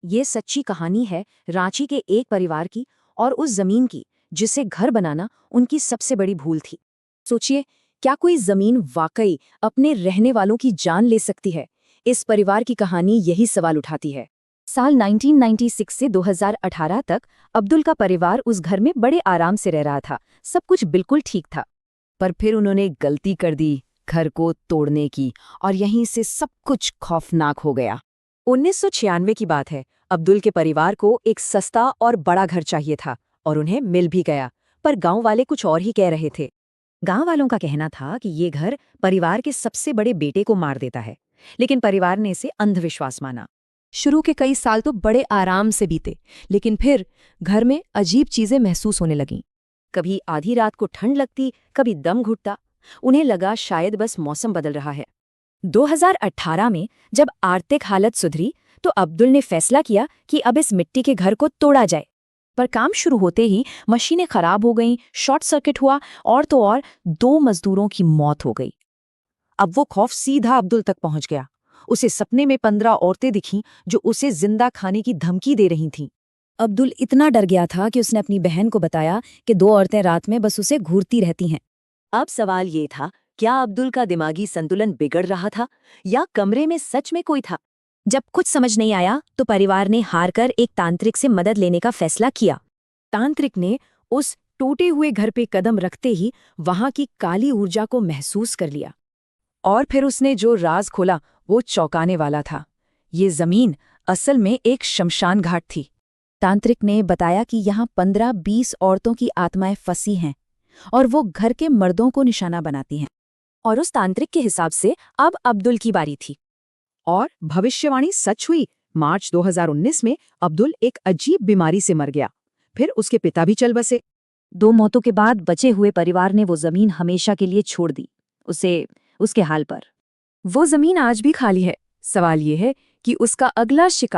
ये सच्ची कहानी है रांची के एक परिवार की और उस जमीन की जिसे घर बनाना उनकी सबसे बड़ी भूल थी। सोचिए, क्या कोई जमीन वाकई अपने रहने वालों की जान ले सकती है? इस परिवार की कहानी यही सवाल उठाती है। साल 1996 से 2018 तक अब्दुल का परिवार उस घर में बड़े आराम से रह रहा था। सब कुछ बिल्कुल ठीक था। पर फिर उन्होंने गलती कर दी, घर को तोड़ने की, और यहीं से सब कुछ खौफनाक हो गया। 1996 की बात है। अब्दुल के परिवार को एक सस्ता और बड़ा घर चाहिए था और उन्हें मिल भी गया। पर गांव वाले कुछ और ही कह रहे थे। गांव वालों का कहना था कि ये घर परिवार के सबसे बड़े बेटे को मार देता है, लेकिन परिवार ने इसे अंधविश्वास माना। शुरू के कई साल तो बड़े आराम से बीते, लेकिन फिर घर में अजीब चीजें महसूस होने लगीं। कभी आधी रात को ठंड लगती, कभी दम घुटता। उन्हें लगा शायद बस मौसम बदल रहा है। 2018 में जब आर्थिक हालत सुधरी तो अब्दुल ने फैसला किया कि अब इस मिट्टी के घर को तोड़ा जाए। पर काम शुरू होते ही मशीनें खराब हो गईं, शॉर्ट सर्किट हुआ और तो और 2 मजदूरों की मौत हो गई। अब वो खौफ सीधा अब्दुल तक पहुंच गया। उसे सपने में 15 औरतें दिखीं जो उसे जिंदा खाने की धमकी दे रही थीं। अब्दुल इतना डर गया था कि उसने अपनी बहन को बताया कि 2 औरतें रात में बस उसे घूरती रहती हैं। अब सवाल ये था, क्या अब्दुल का दिमागी संतुलन बिगड़ रहा था या कमरे में सच में कोई था? जब कुछ समझ नहीं आया तो परिवार ने हारकर एक तांत्रिक से मदद लेने का फैसला किया। तांत्रिक ने उस टूटे हुए घर पे कदम रखते ही वहां की काली ऊर्जा को महसूस कर लिया। और फिर उसने जो राज खोला वो चौंकाने वाला था। ये जमीन असल में एक शमशान घाट थी। तांत्रिक ने बताया कि यहाँ 15-20 औरतों की आत्माएं फंसी हैं और वो घर के मर्दों को निशाना बनाती हैं। और उस तांत्रिक के हिसाब से अब अब्दुल की बारी थी। और भविष्यवाणी सच हुई। मार्च 2019 में अब्दुल एक अजीब बीमारी से मर गया। फिर उसके पिता भी चल बसे। 2 मौतों के बाद बचे हुए परिवार ने वो जमीन हमेशा के लिए छोड़ दी, उसे उसके हाल पर। वो जमीन आज भी खाली है। सवाल ये है कि उसका अगला शिकार